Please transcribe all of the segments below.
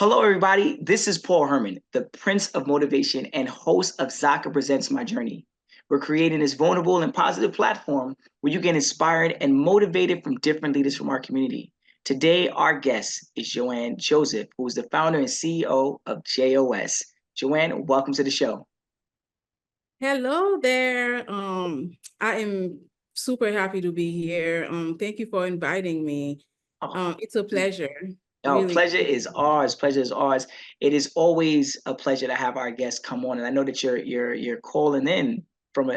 Hello, everybody. This is Paul Herman, the Prince of Motivation and host of Zaka Presents My Journey. We're creating this vulnerable and positive platform where you get inspired and motivated from different leaders from our community. Today, our guest is Johanne Joseph, who is the founder and CEO of JOS. Johanne, welcome to the show. Hello there. I am super happy to be here. Thank you for inviting me. It's a pleasure. No, Really. pleasure is ours. Pleasure is ours. It is always a pleasure to have our guests come on, and I know that you're calling in from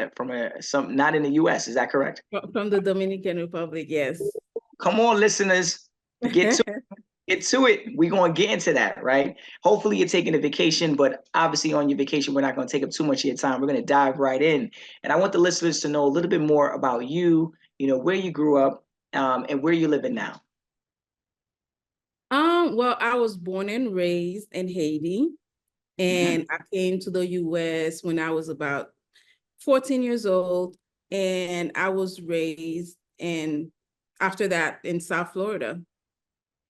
some not in the U.S. Is that correct? From the Dominican Republic, yes. Come on, listeners, get to get to it. We're gonna get into that, right? Hopefully, you're taking a vacation, but obviously, on your vacation, we're not gonna take up too much of your time. We're gonna dive right in, and I want the listeners to know a little bit more about you. You know, where you grew up, and where you living now. Well, I was born and raised in Haiti, and I came to the US when I was about 14 years old, and I was raised after that in South Florida.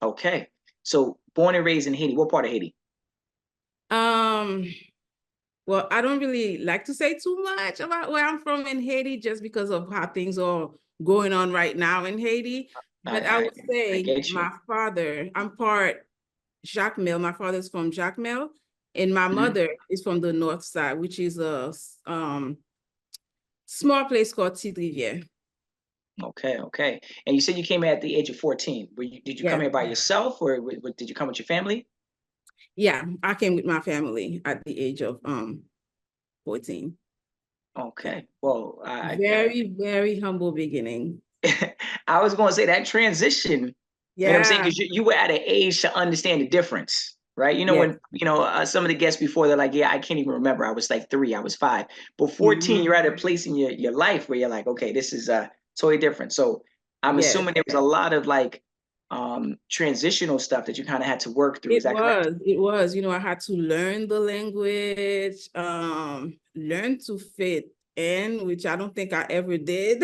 Okay, so born and raised in Haiti. What part of Haiti? Well, I don't really like to say too much about where I'm from in Haiti just because of how things are going on right now in Haiti. But I would say my father, I'm part Jacmel. My father's from Jacmel, and my mother is from the north side, which is a small place called Tidrivière. Okay. And you said you came here at the age of 14. Did you come here by yourself, or did you come with your family? Yeah, I came with my family at the age of 14. Okay. Well, very humble beginning. I was going to say that transition. You know what I'm saying? Because you were at an age to understand the difference, right? You know, when some of the guests before, they're like, yeah, I can't even remember. I was like 3, I was 5. But 14, you're at a place in your life where you're like, okay, this is totally different. So I'm assuming there was a lot of like transitional stuff that you kind of had to work through. Is that correct? It was, I had to learn the language, learn to fit in, which I don't think I ever did.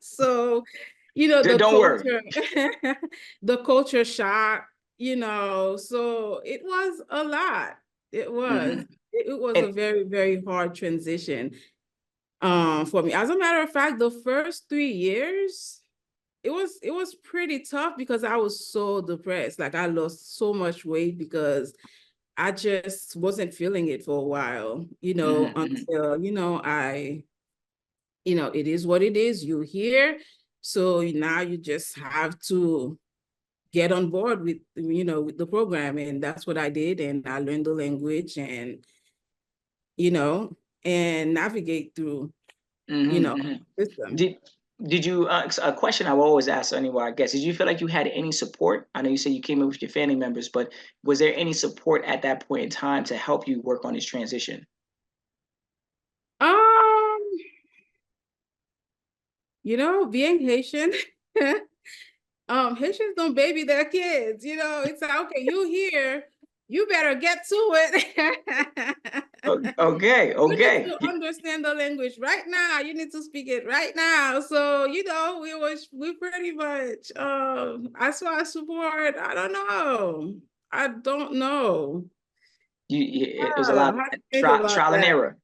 So, the culture, the culture shock, so it was a lot. It was, it was a very, very hard transition for me. As a matter of fact, the first 3 years, it was pretty tough because I was so depressed. Like I lost so much weight because I just wasn't feeling it for a while, until, it is what it is. You're here. So now you just have to get on board with, with the program. And that's what I did. And I learned the language and, and navigate through, system. Did you, a question I will always ask anyone, I guess, did you feel like you had any support? I know you said you came in with your family members, but was there any support at that point in time to help you work on this transition? Being Haitian, Haitians don't baby their kids, it's like, okay, you here, you better get to it. Okay. You need to understand the language right now. You need to speak it right now. So, we pretty much, as far as support, I don't know. It was a lot of trial and error.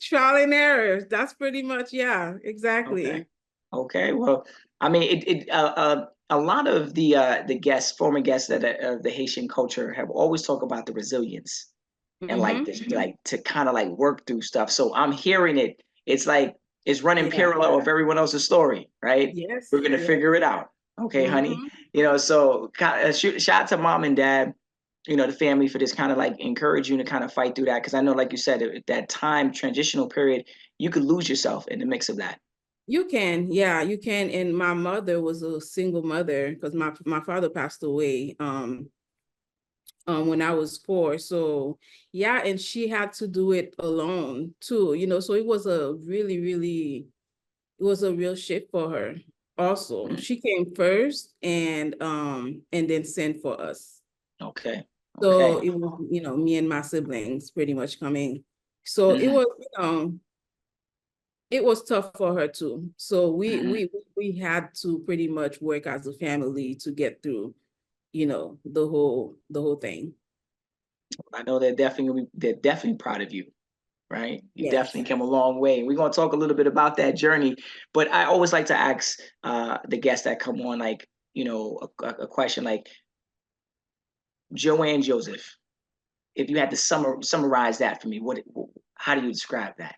Trial and error. That's pretty much, yeah, exactly. Okay. Well, I mean, a lot of the guests, former guests that of the Haitian culture have always talked about the resilience and like this, like to kind of like work through stuff. So I'm hearing it. It's like it's running parallel with everyone else's story, right? Yes. We're gonna figure it out. Okay, honey. So shout out to mom and dad, the family for this kind of like encourage you to kind of fight through that. Cause I know, like you said, at that time, transitional period, you could lose yourself in the mix of that. You can, yeah, you can. And my mother was a single mother because my father passed away when I was 4. So yeah, and she had to do it alone too, so it was a really, it was a real shift for her also. She came first and then sent for us. Okay. So it was, me and my siblings pretty much coming. So it was, it was tough for her too. So we had to pretty much work as a family to get through, the whole thing. I know they're definitely proud of you, right? You Yes. definitely came a long way. We're gonna talk a little bit about that journey, but I always like to ask the guests that come on, like, a question like Joanne Joseph. If you had to summarize that for me, how do you describe that?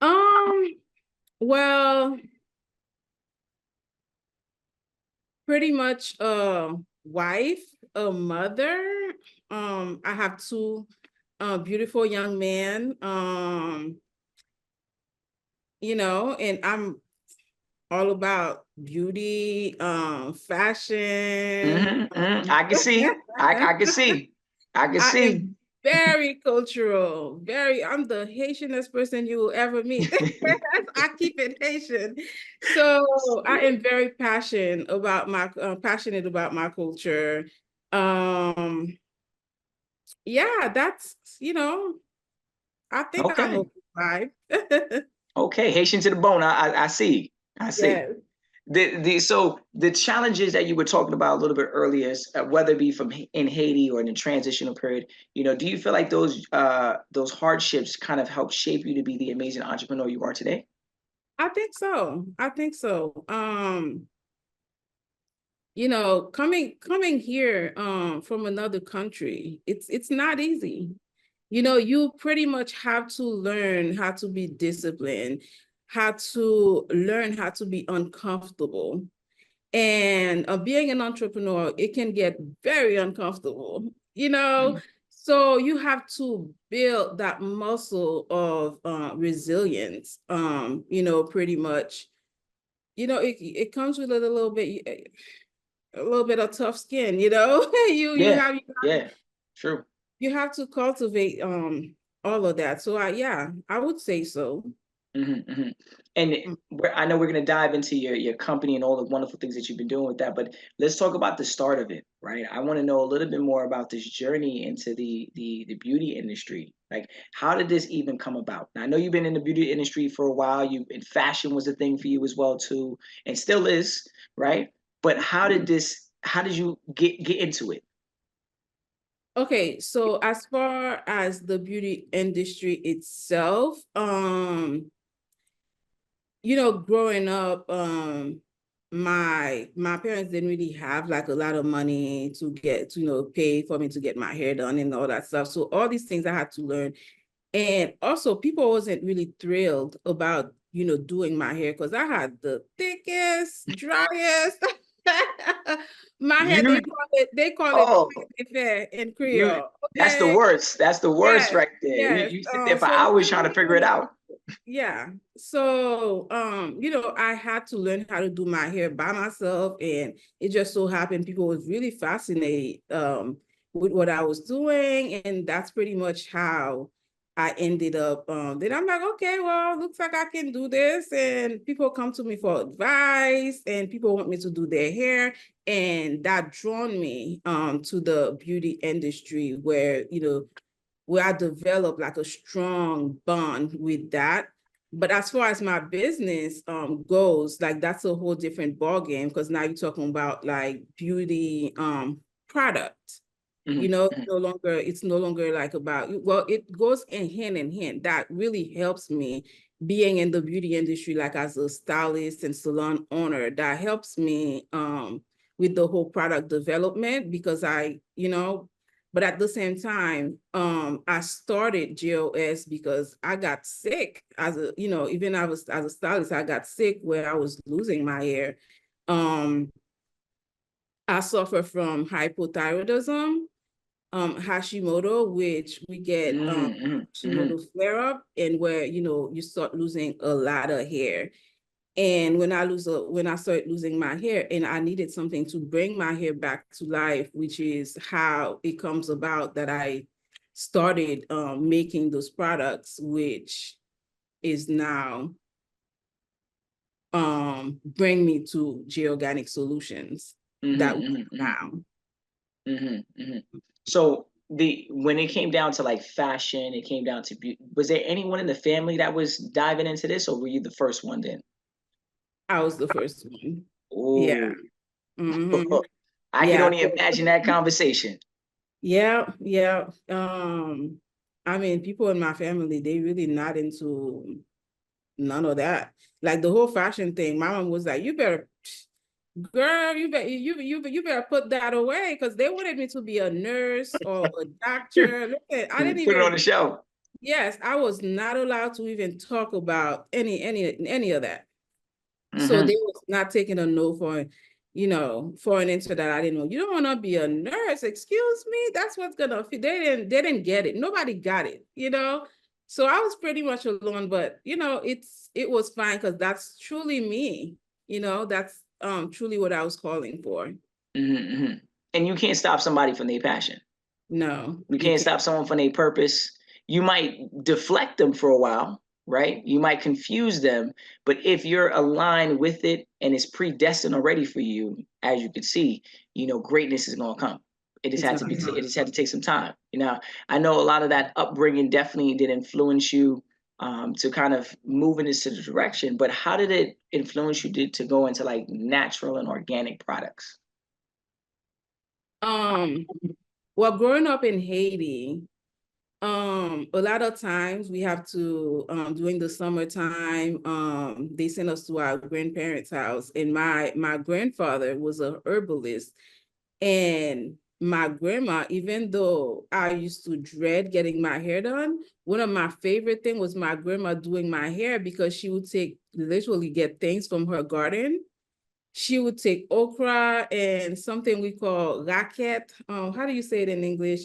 Um, well, pretty much a wife, a mother. I have two beautiful young men. And I'm all about beauty, fashion. I can see. I can see. I can I see. am very cultural, I'm the Haitianest person you will ever meet. I keep it Haitian. So I am very passionate about my culture. Um, yeah, I think I'm Okay. a Okay. Haitian to the bone. I see. I see. Yes. So the challenges that you were talking about a little bit earlier, whether it be from in Haiti or in the transitional period, do you feel like those hardships kind of helped shape you to be the amazing entrepreneur you are today? I think so. I think so. Coming here from another country, it's not easy. You pretty much have to learn how to be disciplined, how to learn how to be uncomfortable. And being an entrepreneur, it can get very uncomfortable, Mm. so you have to build that muscle of resilience, pretty much. It comes with a little bit of tough skin, you you Yeah. have Yeah. True. you have to cultivate all of that. So I would say so. Hmm. And I know we're going to dive into your company and all the wonderful things that you've been doing with that, but let's talk about the start of it, right? I want to know a little bit more about this journey into the beauty industry. Like, how did this even come about? Now, I know you've been in the beauty industry for a while. And fashion was a thing for you as well too, and still is, right? But How did you get into it? Okay, so as far as the beauty industry itself, growing up, my parents didn't really have like a lot of money to get to, pay for me to get my hair done and all that stuff. So all these things I had to learn. And also people wasn't really thrilled about, doing my hair because I had the thickest, driest my hair, You they call it oh fair in you Creole. That's the Okay. worst. That's the worst Yes, right there. You yes. you sit there for So it hours wasn't trying to really figure it out. yeah. So, I had to learn how to do my hair by myself, and it just so happened people was really fascinated with what I was doing, and that's pretty much how I ended up. Then I'm like, okay, well, looks like I can do this, and people come to me for advice, and people want me to do their hair, and that drawn me to the beauty industry where I developed like a strong bond with that. But as far as my business goes, like that's a whole different ball game because now you're talking about like beauty product. Mhm, mhm. It's no longer like about, well, it goes in hand. That really helps me being in the beauty industry, like as a stylist and salon owner. That helps me with the whole product development because but at the same time, I started JOS because I got sick even as a stylist, I got sick where I was losing my hair. Um, I suffer from hypothyroidism, Hashimoto, which we get Mhm, mhm, mhm. Hashimoto flare up, and where you start losing a lot of hair. And when I started losing my hair, and I needed something to bring my hair back to life, which is how it comes about that I started making those products, which is now bring me to Georganic Solutions that Mhm, we mhm, mhm, have now. mhm, mhm. So when it came down to like fashion, it came down to beauty. Was there anyone in the family that was diving into this, or were you the first one then? I was the first one. Yeah. Oh, Hmm. I can Yeah. only imagine that conversation. Yeah, yeah. I mean, people in my family, they really not into none of that. Like the whole fashion thing, my mom was like, "You better, girl, you better put that away," because they wanted me to be a nurse or a doctor. Look at, I didn't Put it on even. the shelf. Yes, I was not allowed to even talk about any of that. So Mm-hmm. they was not taking a no for, for an answer that I didn't know. You don't want to be a nurse, excuse me. That's what's gonna. They didn't get it. Nobody got it. So I was pretty much alone, but it was fine because that's truly me. That's truly what I was calling for. Mm-hmm, mm-hmm. And you can't stop somebody from their passion. No, You you can't can't. stop someone from their purpose. You might deflect them for a while, right? You might confuse them, but if you're aligned with it and it's predestined already for you, as you can see, greatness is gonna come. It just It's had gonna to be. come. It just had to take some time. I know a lot of that upbringing definitely did influence you to kind of move in this direction. But how did it influence you to go into like natural and organic products? Um, well, growing up in Haiti, a lot of times we have to during the summertime, they send us to our grandparents' house, and my grandfather was a herbalist, and my grandma, even though I used to dread getting my hair done, one of my favorite things was my grandma doing my hair because she would literally get things from her garden. She would take okra and something we call racket. How do you say it in English?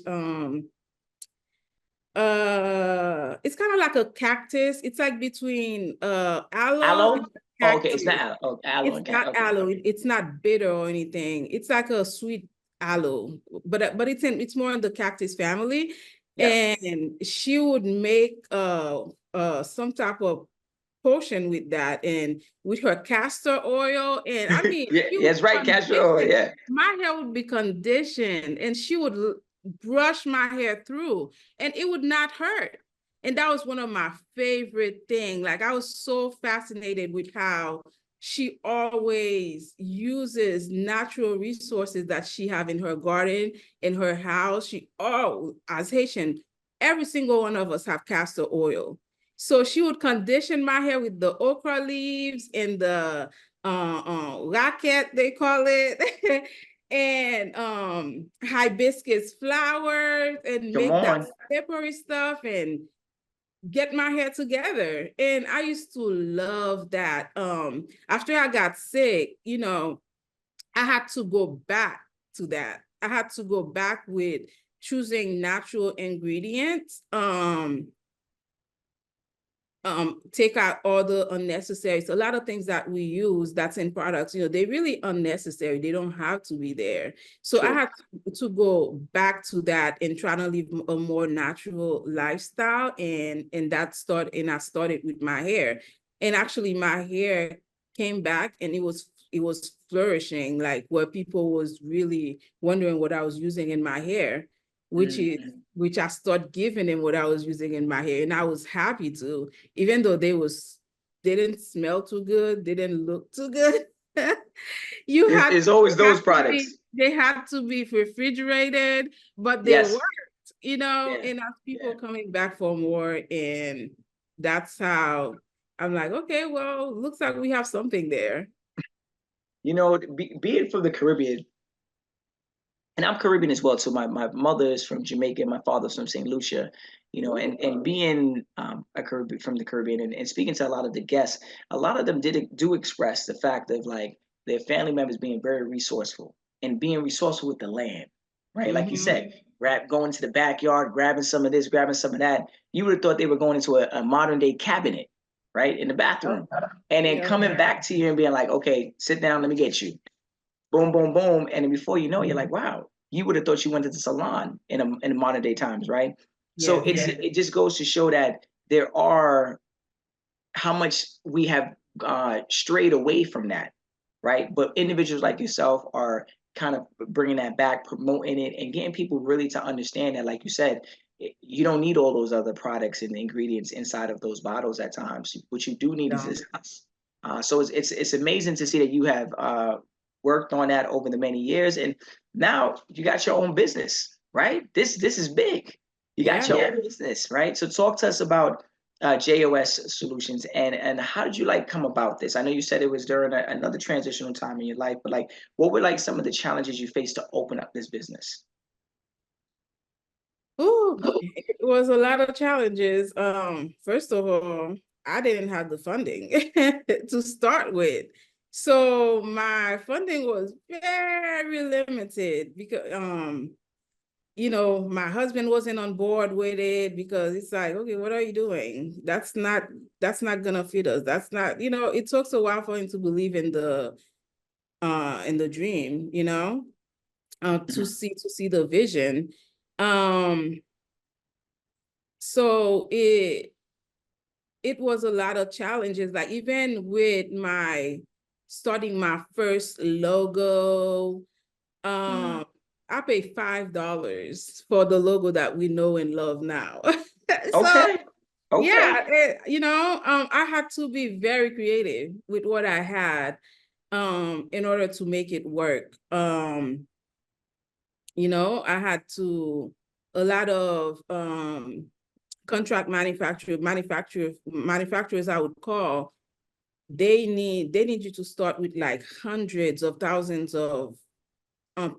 It's kind of like a cactus. It's like between aloe and Aloe? Oh, okay, it's cactus. not aloe. Oh, aloe It's and cat. not Okay. aloe. It's not bitter or anything. It's like a sweet aloe, but it's more in the cactus family. Yeah. And she would make some type of potion with that and with her castor oil. And I mean, Yeah, she would that's right, castor oil. condition, Yeah. my hair would be conditioned and she would brush my hair through and it would not hurt. And that was one of my favorite things. Like I was so fascinated with how she always uses natural resources that she have in her garden, in her house. As Haitian, every single one of us have castor oil. So she would condition my hair with the okra leaves and the racket, they call it, and hibiscus flowers and Come make that on. slippery stuff and get my hair together. And I used to love that. After I got sick, I had to go back to that. I had to go back with choosing natural ingredients. Take out all the unnecessary. So a lot of things that we use that's in products, they're really unnecessary. They don't have to be there. So I True. had to go back to that and try to live a more natural lifestyle. And I started with my hair. And actually my hair came back and it was flourishing, like where people was really wondering what I was using in my hair, Mm-hmm. which I started giving them what I was using in my hair. And I was happy to, even though they didn't smell too good, they didn't look too good. It's always those products. They had to be refrigerated, but they Yes. worked, Yeah. and as people Yeah. coming back for more, and that's how I'm like, okay, well, looks like we have something there. Be it from the Caribbean, and I'm Caribbean as well. So my mother is from Jamaica, my father's from St. Lucia, and being a Caribbean from the Caribbean and speaking to a lot of the guests, a lot of them do express the fact of like their family members being very resourceful and being resourceful with the land, right? Like you said, going to the backyard, grabbing some of this, grabbing some of that. You would have thought they were going into a modern day cabinet, right, in the bathroom, and then Yeah. coming back to you and being like, okay, sit down, let me get you boom, boom, boom. And then before you know it, you're like, wow, you would have thought you went to the salon in modern day times, right? So Yes. it just goes to show that there are how much we have strayed away from that, right? But individuals like yourself are kind of bringing that back, promoting it, and getting people really to understand that, like you said, you don't need all those other products and ingredients inside of those bottles at times. What you do need is Yeah. this. So it's amazing to see that you have worked on that over the many years, and now you got your own business. right? This is big. You got your own business, right? So talk to us about JOS Solutions and how did you like come about this? I know you said it was during another transitional time in your life, but like, what were like some of the challenges you faced to open up this business? Oh, it was a lot of challenges. First of all, I didn't have the funding to start with. So my funding was very limited because my husband wasn't on board with it because it's like, okay, what are you doing? That's not gonna fit us. That's not, it takes a while for him to believe in the dream, to see the vision. Um, so it was a lot of challenges, like even with my starting my first logo, I paid $5 for the logo that we know and love now. So Okay. yeah, I had to be very creative with what I had in order to make it work. I had to a lot of contract manufacturers I would call, they need you to start with like hundreds of thousands of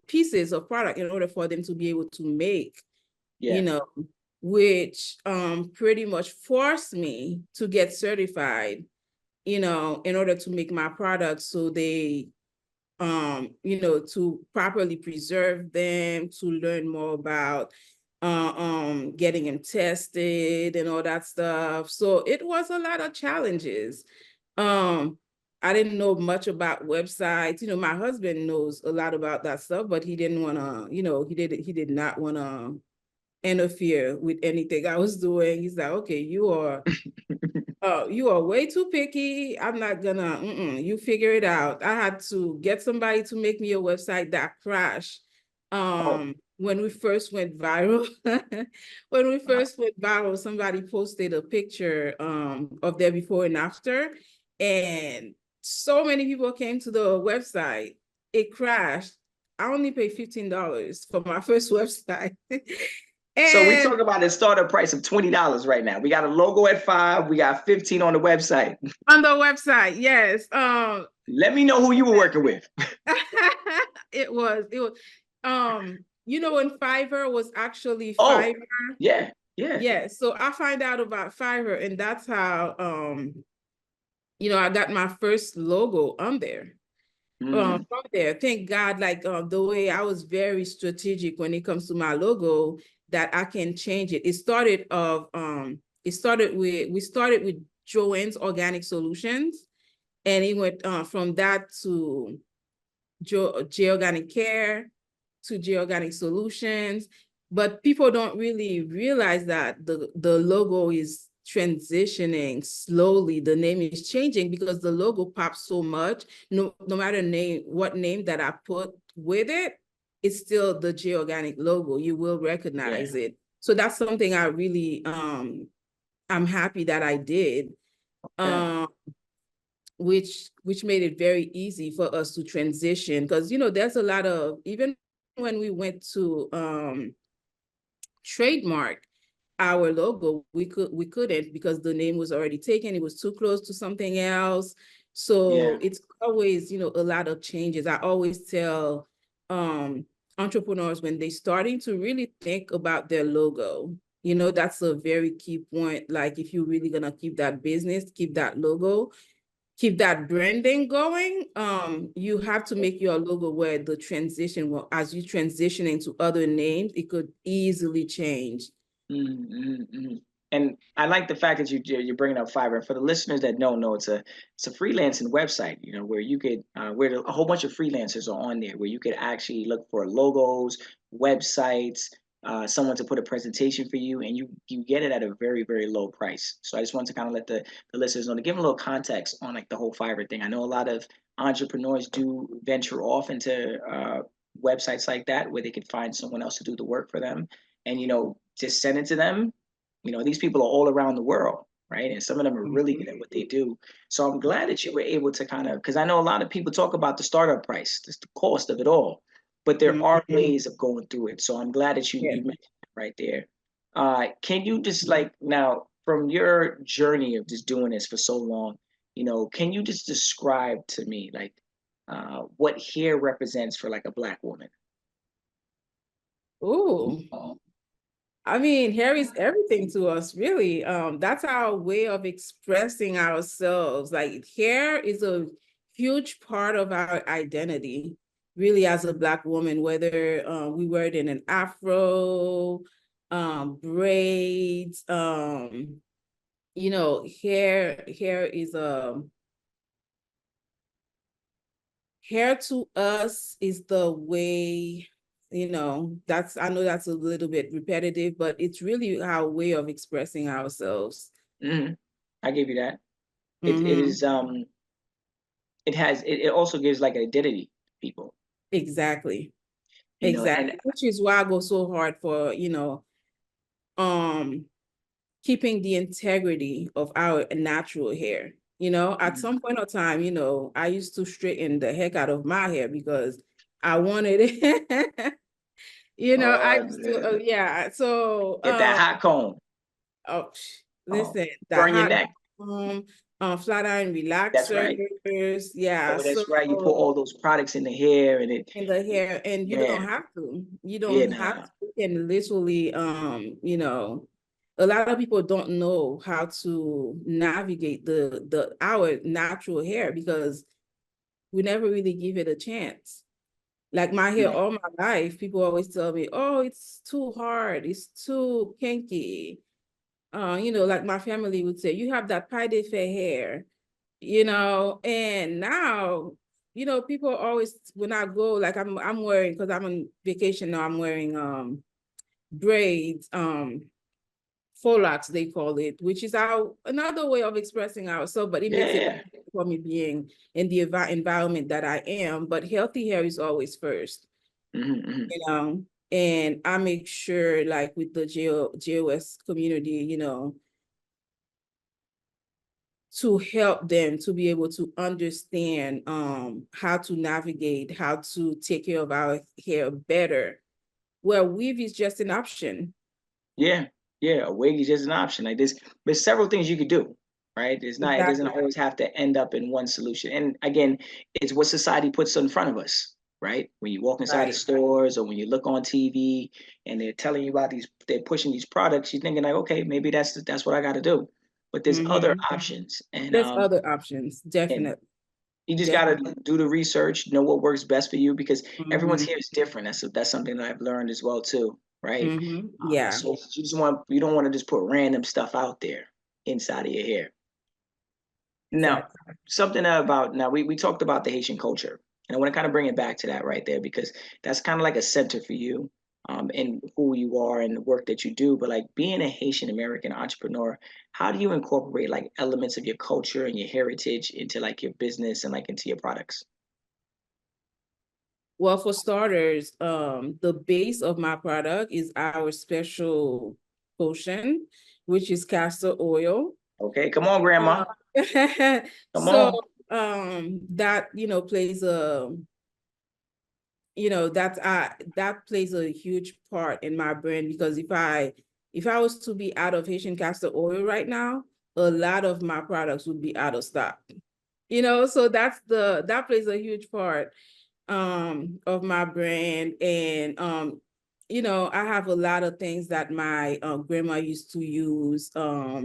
pieces of product in order for them to be able to make, which pretty much forced me to get certified, in order to make my products so they to properly preserve them, to learn more about getting them tested and all that stuff. So it was a lot of challenges. Um, I didn't know much about websites. My husband knows a lot about that stuff, but he didn't want to, he did not want to interfere with anything I was doing. He's like, okay, you are way too picky. I'm not gonna, you figure it out. I had to get somebody to make me a website that crashed. When we first went viral, somebody posted a picture of their before and after, and so many people came to the website. It crashed. I only paid $15 for my first website. So we talk about a startup price of $20 right now. We got a logo at $5. We got 15 on the website. On the website, yes. Let me know who you were working with. It was. When Fiverr was actually Fiverr. Yeah. Yeah. So I find out about Fiverr, and that's how I got my first logo on there. From there, thank God, like the way I was very strategic when it comes to my logo, that I can change it. We started with Joanne's Organic Solutions, and it went from that to J Organic Care to J Organic Solutions. But people don't really realize that the logo is transitioning slowly. The name is changing because the logo pops so much. No matter what name that I put with it, it's still the J Organic logo. You will recognize it. So that's something I really I'm happy that I did. Which made it very easy for us to transition, because there's a lot of, even when we went to trademark our logo, we couldn't, because the name was already taken. It was too close to something else. So it's always, a lot of changes. I always tell entrepreneurs, when they're starting to really think about their logo, that's a very key point. Like, if you're really gonna keep that business, keep that logo, keep that branding going, you have to make your logo where the transition, as you transition into other names, it could easily change. And I like the fact that you're bringing up Fiverr. For the listeners that don't know, it's a freelancing website, where you could where a whole bunch of freelancers are on there, where you could actually look for logos, websites, someone to put a presentation for you, and you get it at a very, very low price. So I just want to kind of let the listeners know, to give them a little context on like the whole Fiverr thing. I know a lot of entrepreneurs do venture off into websites like that, where they could find someone else to do the work for them, and just send it to them. These people are all around the world, right? And some of them are really good at what they do. So I'm glad that you were able to kind of, because I know a lot of people talk about the startup price, just the cost of it all. but there are ways of going through it. So I'm glad that you mentioned it right there. Can you just like now from your journey of just doing this for so long, can you just describe to me like what hair represents for like a Black woman? Oh, I mean, hair is everything to us, really. That's our way of expressing ourselves. Like hair is a huge part of our identity, really, as a Black woman, whether we wear it in an afro, braids, hair is hair to us is the way, I know that's a little bit repetitive, but it's really our way of expressing ourselves. Mm-hmm. I give you that. It is it also gives like identity to people. Exactly. Exactly. And which is why I go so hard for, keeping the integrity of our natural hair. At some point of time, I used to straighten the heck out of my hair because I wanted it. I used to, yeah. So get that hot comb. Oh, listen, that burn your neck. Flat iron relaxers. That's right. Yeah. Oh, that's right. You put all those products in the hair and you don't have to. You don't have to. You can literally, a lot of people don't know how to navigate our natural hair because we never really give it a chance. Like my hair all my life, people always tell me, oh, it's too hard, it's too kinky. Like my family would say, you have that pie de fair hair, and now, people always, when I go, like I'm wearing, because I'm on vacation now, I'm wearing braids, faux locks, they call it, which is another way of expressing ourselves, but it makes it for me being in the environment that I am. But healthy hair is always first, and I make sure, like with the JOS community, to help them to be able to understand how to navigate, how to take care of our hair better. Well, weave is just an option. Yeah, a wig is just an option. Like there's several things you could do, right? It's not, It doesn't always have to end up in one solution. And again, it's what society puts in front of us, right? When you walk inside the stores or when you look on TV and they're telling you about they're pushing these products, you're thinking like, okay, maybe that's what I got to do. But there's other options, and there's other options, definitely. You just got to do the research, know what works best for you, because everyone's hair is different. That's something that I've learned as well too, right? Yeah. So you don't want to just put random stuff out there inside of your hair. Now, something about we talked about the Haitian culture, and I want to kind of bring it back to that right there because that's kind of like a center for you, and who you are and the work that you do. But like being a Haitian American entrepreneur, how do you incorporate like elements of your culture and your heritage into like your business and like into your products? Well, for starters, the base of my product is our special potion, which is castor oil. Okay, come on, Grandma. Come on. That plays a that plays a huge part in my brand, because if I was to be out of Haitian castor oil right now, a lot of my products would be out of stock. So that plays a huge part of my brand. And I have a lot of things that my grandma used to use, that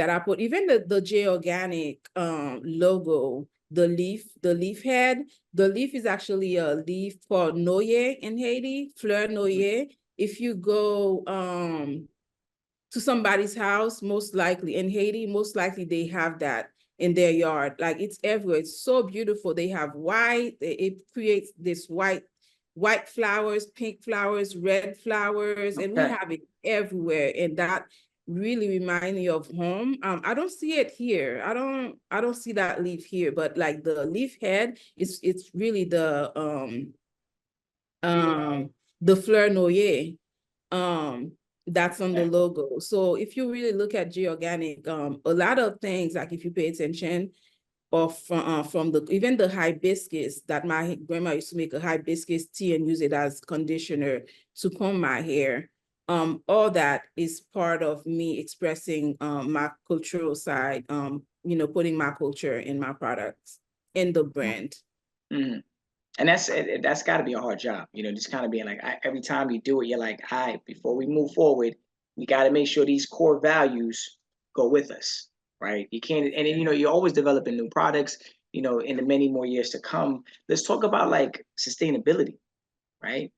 I put, even the J Organic logo, the leaf head. The leaf is actually a leaf called Noye in Haiti, Fleur Noye. If you go to somebody's house, most likely in Haiti, most likely they have that in their yard. Like it's everywhere. It's so beautiful. They have white, it creates this white flowers, pink flowers, red flowers, and we have it everywhere. And that really remind me of home. I don't see it here. I don't see that leaf here, but like the leaf head it's really the fleur noyer that's on the logo. So if you really look at J Organic, a lot of things, like if you pay attention, or from even the hibiscus that my grandma used to make a hibiscus tea and use it as conditioner to comb my hair. All that is part of me expressing my cultural side, putting my culture in my products, in the brand. Mm-hmm. And that's got to be a hard job, just kind of being like, every time you do it, you're like, all right, before we move forward, we got to make sure these core values go with us, right? You can't, and then, you're always developing new products, in the many more years to come. Let's talk about like sustainability, right?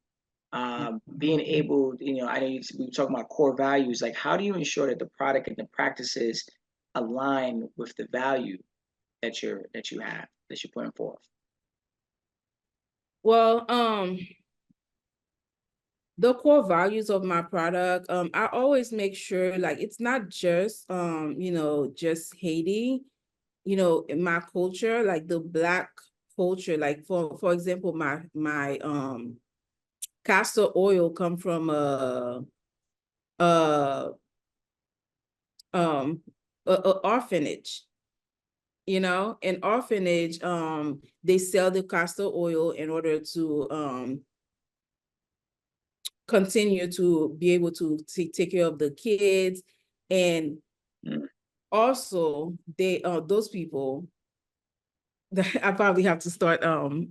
Being able, I know we were talking about core values. Like, how do you ensure that the product and the practices align with the value that you're putting forth? Well, the core values of my product, I always make sure like it's not just just Haiti, in my culture, like the Black culture, like for example, my castor oil come from a um a orphanage. An orphanage, they sell the castor oil in order to continue to be able to take care of the kids. And also they those people I probably have to start that No,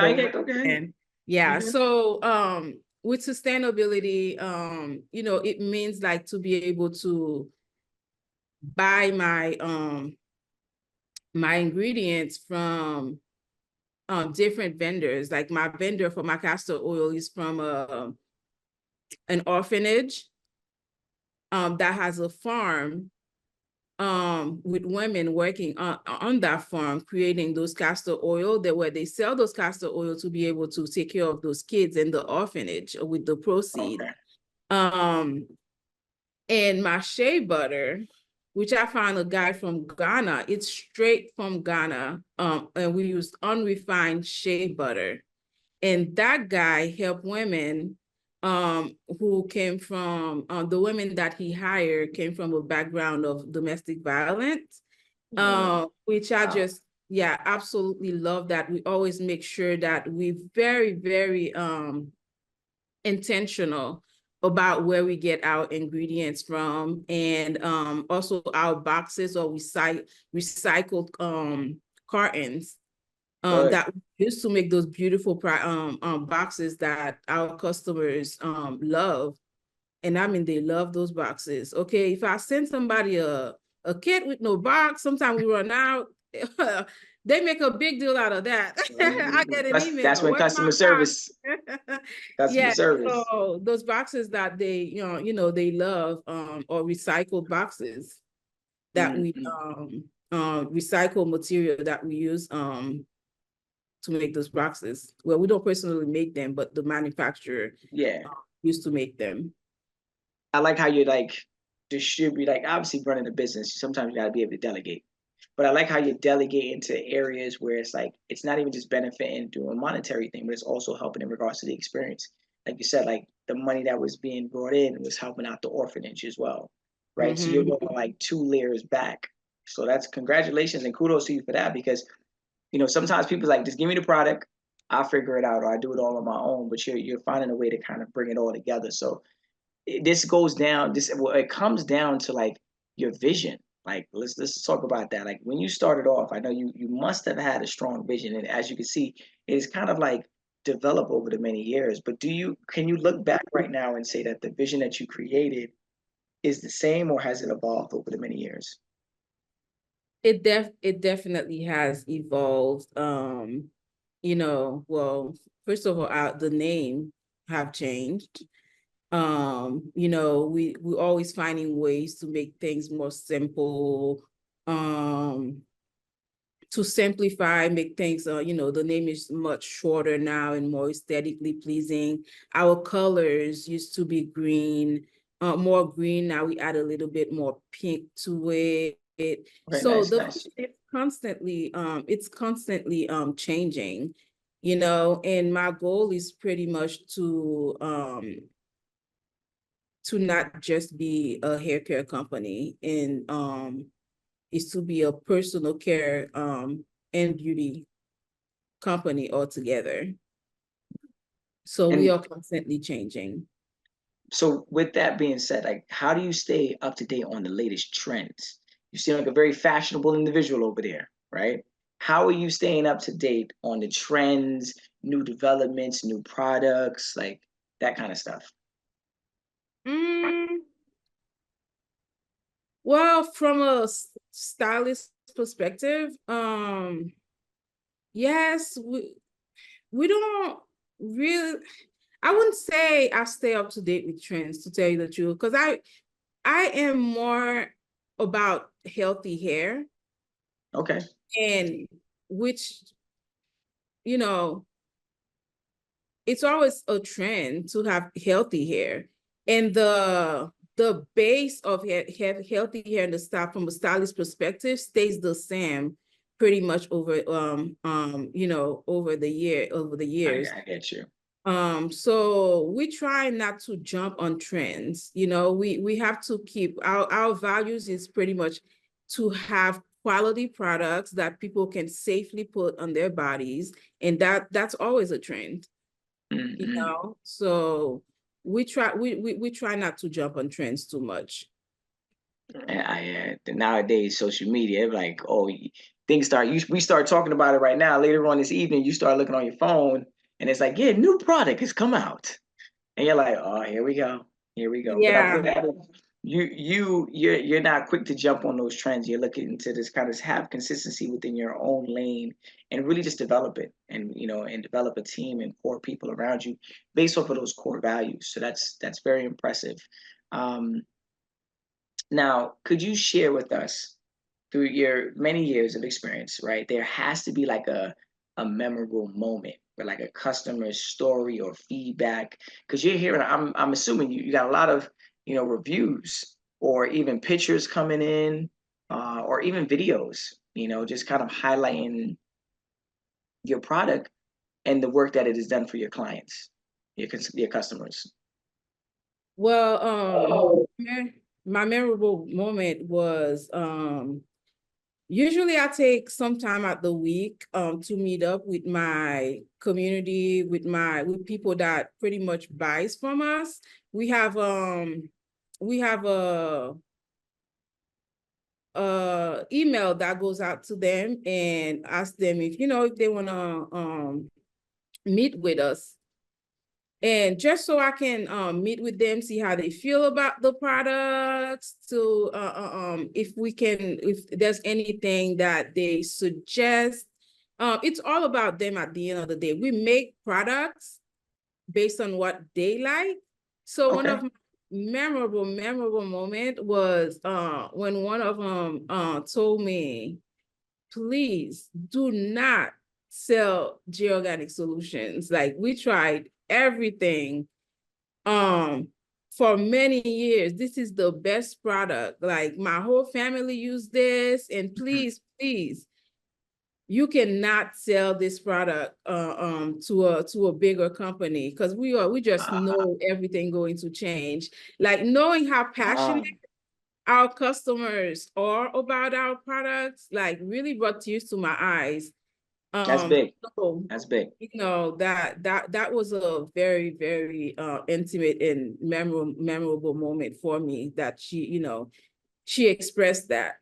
you over. can't. Okay. And yeah, so with sustainability, it means like to be able to buy my ingredients from different vendors. Like my vendor for my castor oil is from an orphanage that has a farm with women working on that farm, creating those castor oil where they sell those castor oil to be able to take care of those kids in the orphanage with the proceeds. Okay. And my shea butter, which I found a guy from Ghana, it's straight from Ghana. And we use unrefined shea butter. And that guy helped women who came from, the women that he hired came from a background of domestic violence, which I just, absolutely love that. We always make sure that we're very, very intentional about where we get our ingredients from, and also our boxes or recycled cartons that we used to make those beautiful boxes that our customers love. And I mean, they love those boxes. Okay, if I send somebody a kit with no box, sometimes we run out. They make a big deal out of that. I get an That's email, when where's customer my box? service. Customer service. So those boxes that they, they love, or recycled boxes that we recycle material that we use to make those boxes. Well, we don't personally make them, but the manufacturer used to make them. I like how you like distribute, like obviously running a business, sometimes you gotta be able to delegate. But I like how you delegate into areas where it's like it's not even just benefiting doing a monetary thing, but it's also helping in regards to the experience. Like you said, like the money that was being brought in was helping out the orphanage as well. Right. So you're going like 2 layers back. So that's congratulations and kudos to you for that, because sometimes people like, just give me the product, I'll figure it out, or I do it all on my own. But you're finding a way to kind of bring it all together. So this goes down. It comes down to like your vision. Like let's talk about that. Like when you started off, I know you must have had a strong vision, and as you can see, it is kind of like developed over the many years. But can you look back right now and say that the vision that you created is the same, or has it evolved over the many years? It definitely has evolved. Well, first of all, the name have changed. We always finding ways to make things more simple, to simplify, make things, the name is much shorter now and more aesthetically pleasing. Our colors used to be green, more green. Now we add a little bit more pink to it. Okay, So nice. it's constantly changing, and my goal is pretty much to not just be a hair care company, and is to be a personal care and beauty company altogether. So we are constantly changing. So with that being said, like, how do you stay up to date on the latest trends? You seem like a very fashionable individual over there, right? How are you staying up to date on the trends, new developments, new products, like that kind of stuff? Well, from a stylist perspective, yes, we don't really, I wouldn't say I stay up to date with trends, to tell you the truth, because I am more about healthy hair. Okay. And which, you know, it's always a trend to have healthy hair. And the base of healthy hair and the style from a stylist perspective stays the same pretty much over over the years. I get you. So we try not to jump on trends. We have to keep our values is pretty much to have quality products that people can safely put on their bodies, and that's always a trend. So we try not to jump on trends too much. Nowadays, social media, like, oh, things start. We start talking about it right now. Later on this evening, you start looking on your phone, and it's like, yeah, new product has come out, and you're like, oh, here we go, here we go. But I'm Yeah. glad you're not quick to jump on those trends. You're looking to just kind of have consistency within your own lane and really just develop it, and and develop a team and core people around you based off of those core values. So that's very impressive. Um, Now, could you share with us through your many years of experience, right? There has to be like a memorable moment where like a customer story or feedback, because you're hearing, I'm assuming you got a lot of, reviews or even pictures coming in, or even videos, just kind of highlighting your product and the work that it has done for your clients, your customers. Well, my memorable moment was usually I take some time out the week to meet up with my community, with people that pretty much buys from us. We have a email that goes out to them and ask them if they want to meet with us. And just so I can meet with them, see how they feel about the products, to if there's anything that they suggest. It's all about them at the end of the day. We make products based on what they like. So one Okay. of my memorable moment was when one of them told me, please do not sell Georganic Solutions. Like, we tried everything for many years. This is the best product. Like, my whole family used this, and please, you cannot sell this product to a bigger company, because we just know everything going to change. Like, knowing how passionate our customers are about our products, like, really brought tears to my eyes. That's big. So, That's big. that was a very, very intimate and memorable moment for me, that she expressed that.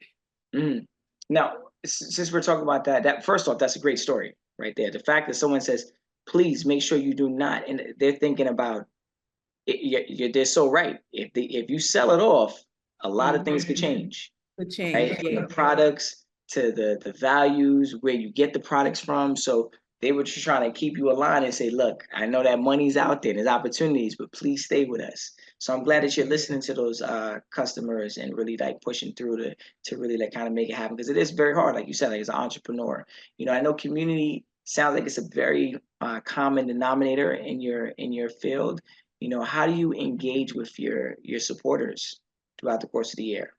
Mm. Now, since we're talking about that first off, that's a great story right there. The fact that someone says, "Please make sure you do not," and they're thinking about it, they're so right. If you sell it off, a lot of things could change. The change, Right? From yeah. the products to the values, where you get the products from. So they were just trying to keep you aligned and say, look, I know that money's out there, there's opportunities, but please stay with us. So I'm glad that you're listening to those customers and really like pushing through to really like kind of make it happen, because it is very hard, like you said, like as an entrepreneur. I know community sounds like it's a very common denominator in your field. How do you engage with your supporters throughout the course of the year?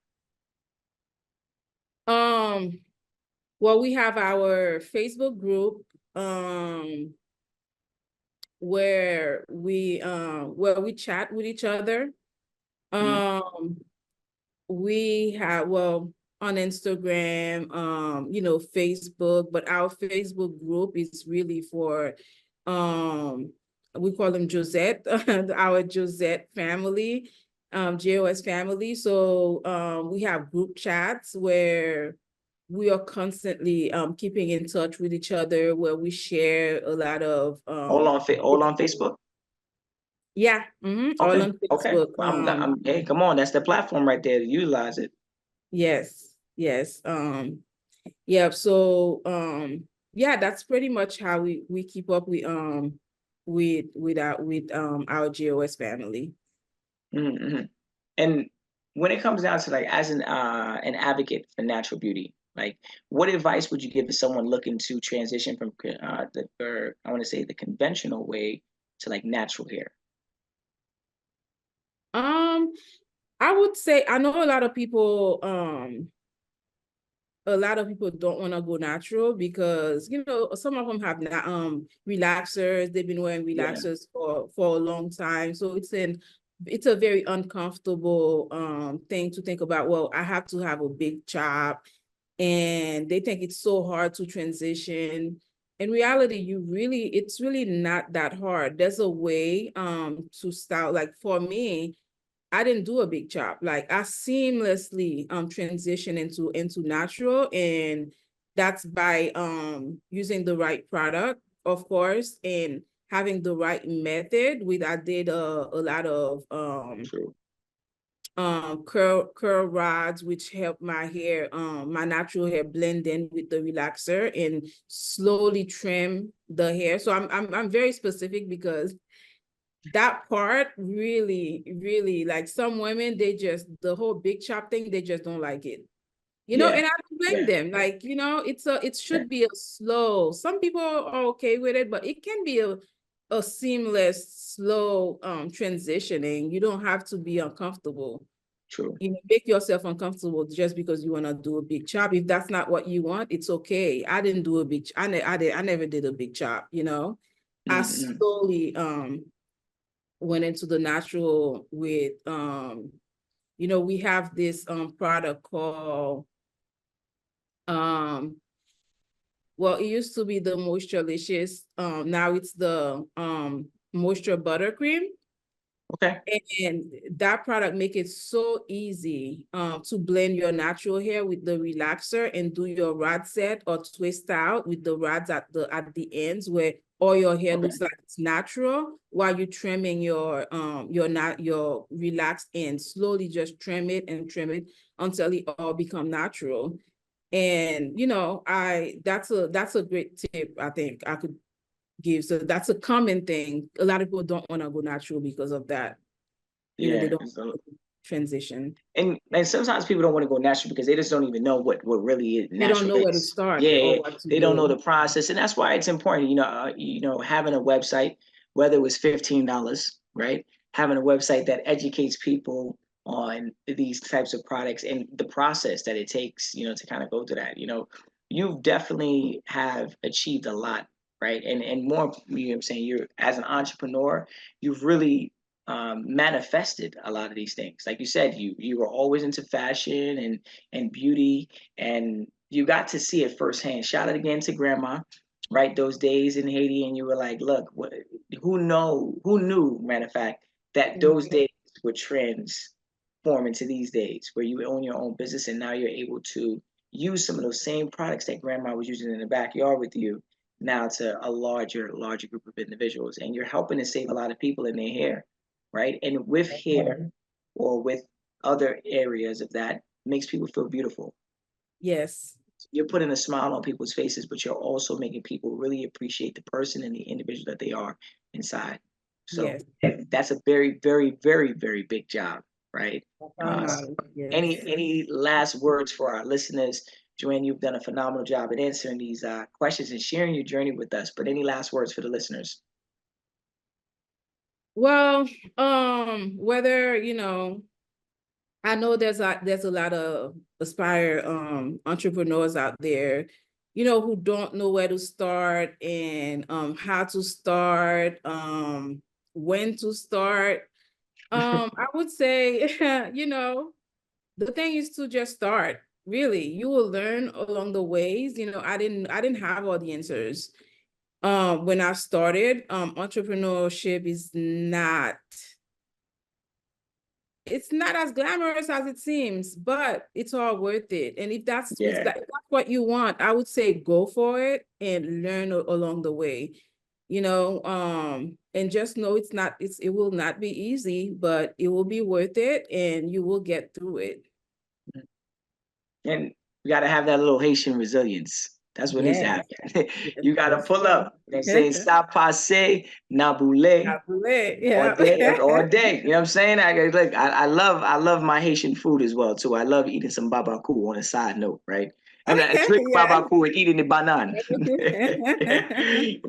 Well, we have our Facebook group where we chat with each other. We have, well, on Instagram, you know, Facebook, but our Facebook group is really for, we call them Josette, our Josette family, JOS family. So we have group chats where we are constantly keeping in touch with each other, where we share a lot of all on Facebook. Yeah, all Okay, on okay. Facebook. Well, hey, come on, that's the platform right there to utilize it. Yes, yes. Yeah, so yeah, that's pretty much how we keep up with our GOS family. Mm-hmm. And when it comes down to like as an advocate for natural beauty, like what advice would you give to someone looking to transition from I want to say the conventional way to like natural hair? I would say I know a lot of people don't want to go natural because, you know, some of them have relaxers. They've been wearing Yeah, relaxers for a long time. So it's a very uncomfortable thing to think about. Well, I have to have a big chop, and they think it's so hard to transition. In reality, it's really not that hard. There's a way to style. Like for me, I didn't do a big chop. Like I seamlessly transition into natural, and that's by using the right product, of course, and having the right method. I did a lot of true. curl rods, which help my hair, my natural hair blend in with the relaxer and slowly trim the hair. So I'm very specific because that part really, like some women, the whole big chop thing, they just don't like it, you know, Yeah, and I don't blame yeah, them. Like, you know, it yeah, should be a slow, some people are okay with it, but it can be a seamless, slow transitioning. You don't have to be uncomfortable. true. You know, make yourself uncomfortable just because you want to do a big chop. If that's not what you want, it's okay. I didn't do a big I never did a big chop, you know. I Mm-hmm. slowly went into the natural with you know, we have this product called well, it used to be the Moisturelicious, now it's the moisture buttercream. Okay. And that product make it so easy to blend your natural hair with the relaxer and do your rod set or twist out with the rods at the ends, where all your hair Okay. looks like it's natural while you're trimming your relaxed ends. Slowly just trim it and trim it until it all become natural. And you know, that's a great tip I think I could give. So that's a common thing. A lot of people don't want to go natural because of that. You know, they Yeah. don't transition. And sometimes people don't want to go natural because they just don't even know what really is They don't natural know where to is. start Yeah, or what to they don't know do. the process, and that's why it's important. Having a website, whether it was $15, right? Having a website that educates people on these types of products and the process that it takes, to kind of go to that. You definitely have achieved a lot, right? And more, I'm saying, you're as an entrepreneur, you've really manifested a lot of these things. Like you said, you were always into fashion and beauty, and you got to see it firsthand. Shout out again to Grandma, right? Those days in Haiti, and you were like, look, who knew, matter of fact, that those days would transform into these days where you own your own business, and now you're able to use some of those same products that Grandma was using in the backyard with you now to a larger group of individuals, and you're helping to save a lot of people in their hair, right? And with hair or with other areas of that makes people feel beautiful. Yes. You're putting a smile on people's faces, but you're also making people really appreciate the person and the individual that they are inside. So Yes. that's a very, very, very, very big job, right? Our knowledge. Any Yes. last words for our listeners? Joanne, you've done a phenomenal job at answering these questions and sharing your journey with us. But any last words for the listeners? Well, whether, you know, I know there's a lot of aspire entrepreneurs out there, you know, who don't know where to start and how to start, when to start. I would say, you know, the thing is to just start. Really, you will learn along the ways. I didn't have all the answers. When I started, entrepreneurship is not, it's not as glamorous as it seems, but it's all worth it. And if that's what you want, I would say go for it and learn along the way. And just know it will not be easy, but it will be worth it and you will get through it. And we got to have that little Haitian resilience. That's what needs to happen. You got to pull up and say, "Ça passe, naboule." Yeah. All day. You know what I'm saying? I love my Haitian food as well too. I love eating some babaku on a side note, right? And I drink babaku and eating the banana.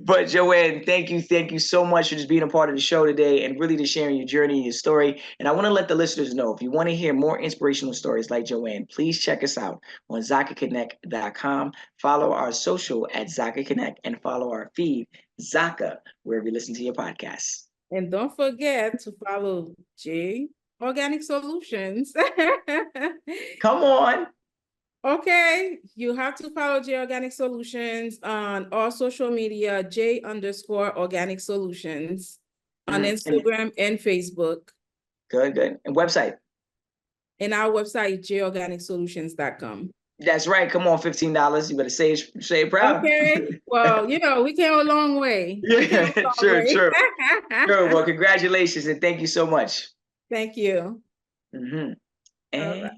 But Johanne, thank you so much for just being a part of the show today and really just sharing your journey and your story. And I want to let the listeners know, if you want to hear more inspirational stories like Johanne, please check us out on ZakaConnect.com. Follow our social at Zaka Connect and follow our feed, Zaka, wherever you listen to your podcasts. And don't forget to follow J Organic Solutions. Come on. Okay, you have to follow J Organic Solutions on all social media, J_Organic Solutions on Instagram and Facebook. Good. And website? And our website, jorganicsolutions.com. That's right. Come on, $15. You better say it proud. Okay. Well, we came a long way. Yeah, true. True. Well, congratulations and thank you so much. Thank you. And